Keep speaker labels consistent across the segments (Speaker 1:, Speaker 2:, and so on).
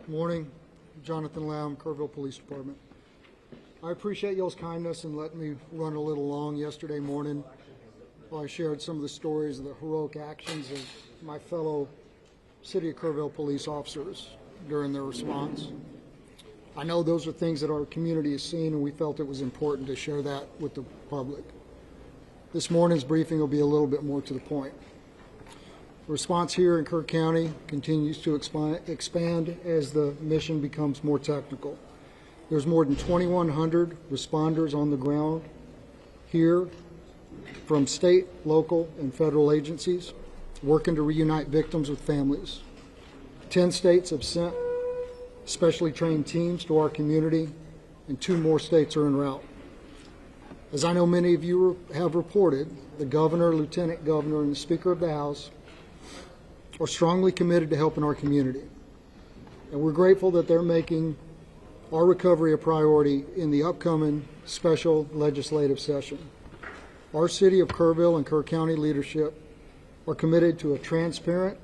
Speaker 1: Morning, Jonathan Lamb, Kerrville Police Department. I appreciate y'all's kindness in letting me run a little long yesterday morning while I shared some of the stories of the heroic actions of my fellow City of Kerrville police officers during their response. I know those are things that our community has seen, and we felt it was important to share that with the public. This morning's briefing will be a little bit more to the point. The response here in Kerr County continues to expand as the mission becomes more technical. There's more than 2,100 responders on the ground here from state, local, and federal agencies working to reunite victims with families. 10 states have sent specially trained teams to our community, and 2 more states are en route. As I know many of you have reported, the governor, lieutenant governor, and the Speaker of the House are strongly committed to helping our community. And we're grateful that they're making our recovery a priority in the upcoming special legislative session. Our City of Kerrville and Kerr County leadership are committed to a transparent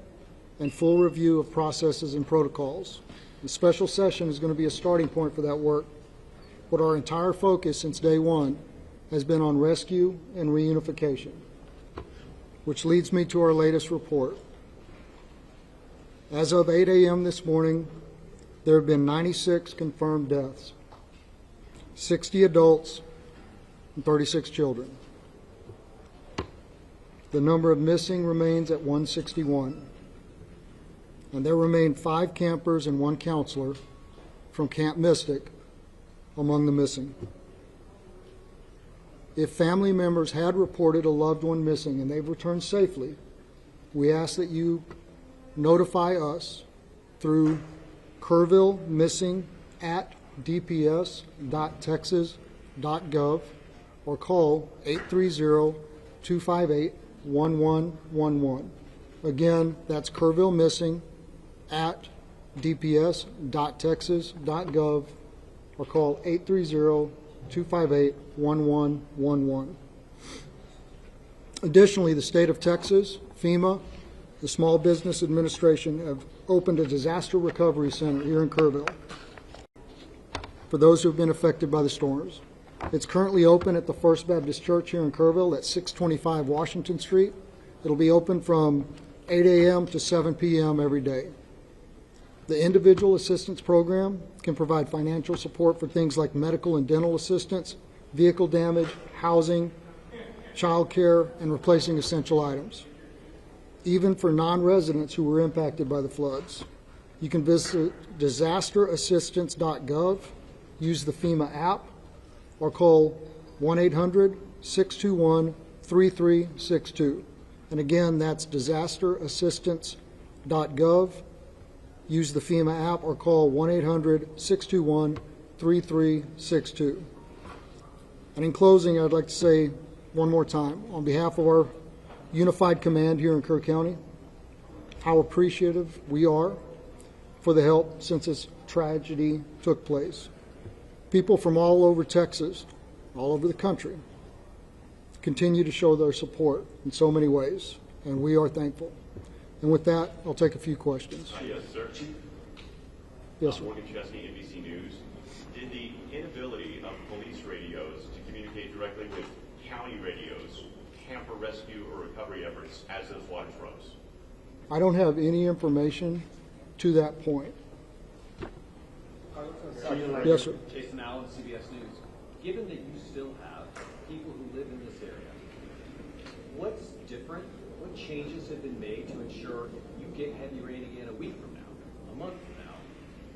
Speaker 1: and full review of processes and protocols. The special session is going to be a starting point for that work, but our entire focus since day one has been on rescue and reunification, which leads me to our latest report. As of 8 a.m. this morning, there have been 96 confirmed deaths, 60 adults, and 36 children. The number of missing remains at 161, and there remain 5 campers and 1 counselor from Camp Mystic among the missing. If family members had reported a loved one missing and they've returned safely, we ask that you notify us through kerrvillemissing@dps.texas.gov or call 830-258-1111. Again, that's kerrvillemissing@dps.texas.gov or call 830-258-1111. Additionally, the state of Texas, FEMA, the Small Business Administration have opened a disaster recovery center here in Kerrville for those who have been affected by the storms. It's currently open at the First Baptist Church here in Kerrville at 625 Washington Street. It'll be open from 8 a.m. to 7 p.m. every day. The Individual Assistance Program can provide financial support for things like medical and dental assistance, vehicle damage, housing, child care, and replacing essential items, even for non-residents who were impacted by the floods. You can visit disasterassistance.gov, use the FEMA app, or call 1-800-621-3362. And again, that's disasterassistance.gov, use the FEMA app, or call 1-800-621-3362. And in closing, I'd like to say one more time, on behalf of our Unified Command here in Kerr County, how appreciative we are for the help since this tragedy took place. People from all over Texas, all over the country, continue to show their support in so many ways, and we are thankful. And with that, I'll take a few questions.
Speaker 2: Yes, sir.
Speaker 1: Yes, sir.
Speaker 2: Morgan Chesney, NBC News. Did the inability of police radios to communicate directly with county radios hamper rescue or recovery efforts as those waters rose?
Speaker 1: I don't have any information to that point. Yes, sir.
Speaker 3: Jason Allen, CBS News. Given that you still have people who live in this area, what's different? What changes have been made to ensure you get heavy rain again a week from now, a month from now,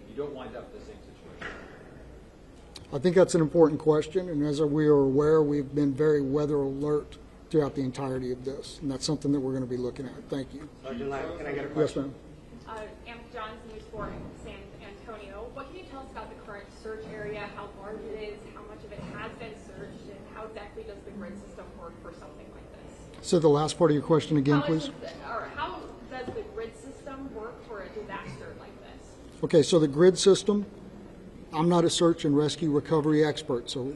Speaker 3: you don't wind up in the same situation?
Speaker 1: I think that's an important question, and as we are aware, we've been very weather alert throughout the entirety of this, and that's something that we're going to be looking at. Thank you.
Speaker 4: Sergeant Lang, can I get a
Speaker 1: Yes,
Speaker 4: question?
Speaker 1: ma'am.
Speaker 5: Am Johns News 4 in San Antonio. What can you
Speaker 4: grid system work for something like this?
Speaker 1: So the last part of your question again, please.
Speaker 4: How does the grid system work for a disaster like this?
Speaker 1: Okay, so the grid system, I'm not a search and rescue recovery expert, so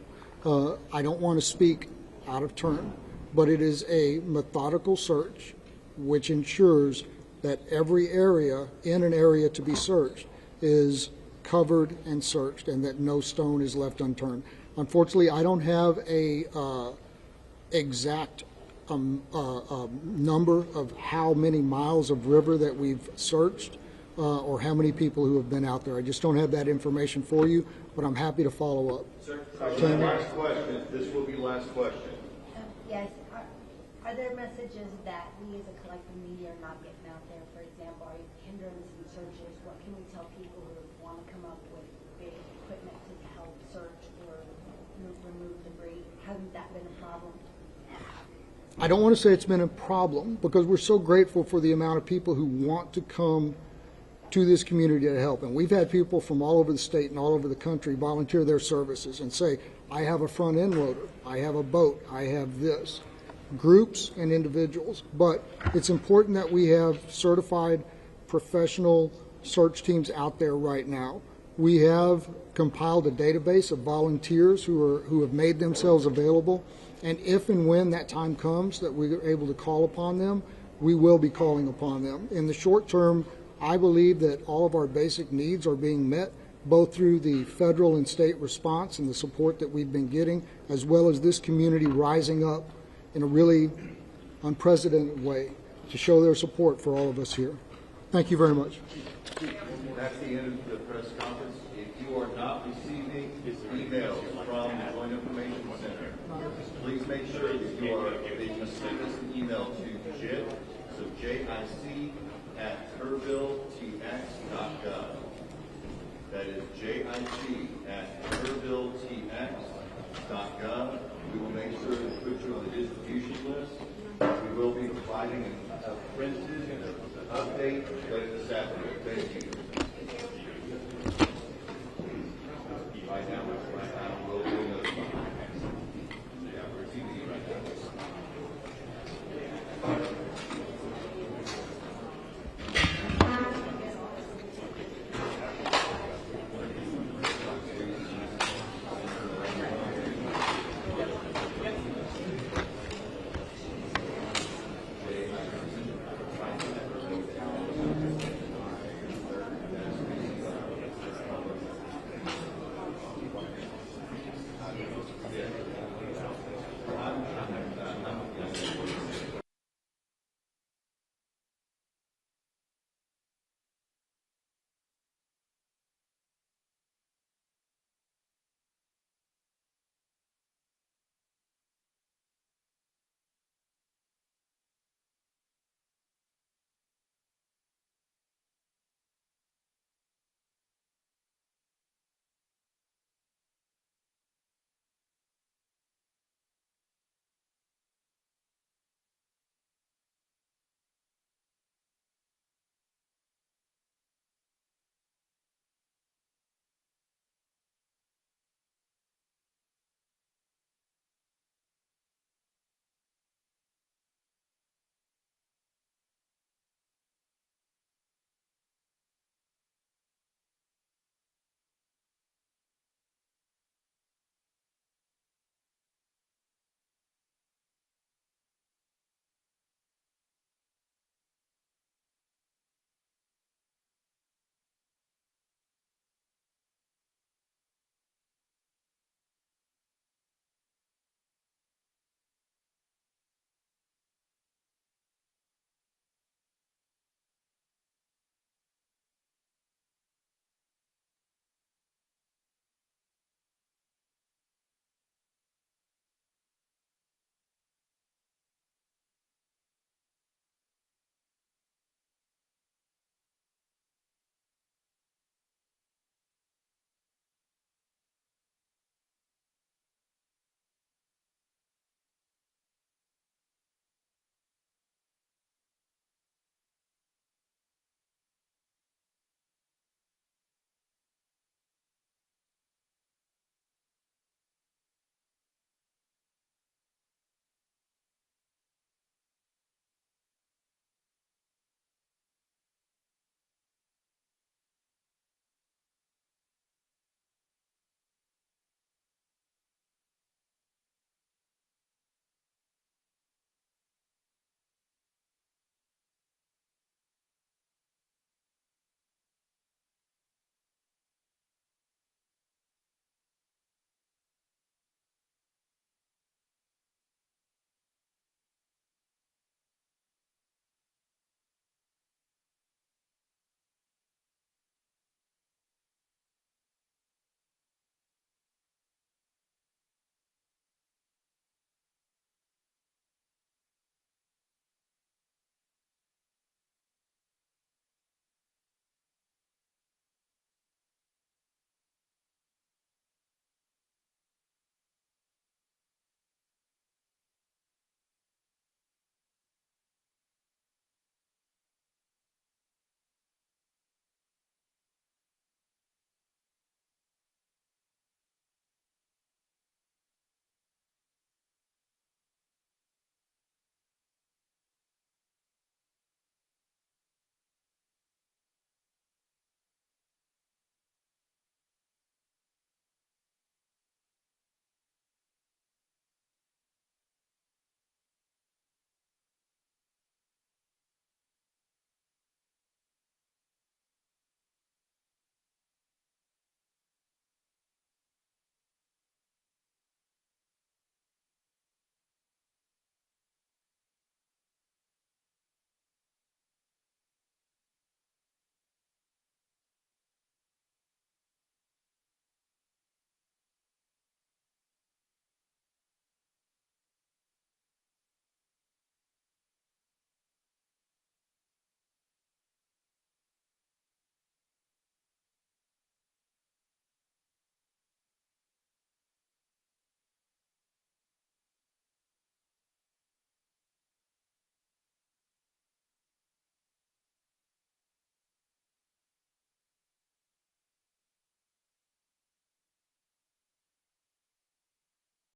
Speaker 1: I don't want to speak out of turn, but it is a methodical search which ensures that every area in an area to be searched is covered and searched and that no stone is left unturned. Unfortunately, I don't have a exact number of how many miles of river that we've searched or how many people who have been out there. I just don't have that information for you, but I'm happy to follow up.
Speaker 5: Sir, last question. This will be last question.
Speaker 6: Yes. Are there messages that we as a collective media are not getting out there? For example, are you hindering some searches? What can we tell people who want to come up with big equipment to help search or remove debris? Hasn't that been a problem?
Speaker 1: I don't want to say it's been a problem because we're so grateful for the amount of people who want to come to this community to help. And we've had people from all over the state and all over the country volunteer their services and say, I have a front end loader, I have a boat, I have this. Groups and individuals, but it's important that we have certified professional search teams out there right now. We have compiled a database of volunteers who have made themselves available, and if and when that time comes that we're able to call upon them, we will be calling upon them. In the short term, I believe that all of our basic needs are being met, both through the federal and state response and the support that we've been getting, as well as this community rising up in a really unprecedented way to show their support for all of us here. Thank you very much.
Speaker 5: That's the end of the press conference. If you are not receiving emails from the Joint Information Center, please make sure that you send us an email to JIT, so JIC@kerrville.tx.gov. That is JIC@kerrville.tx.gov. We will make sure to put you on the distribution list. We will be providing a printed update later this afternoon. Thank you.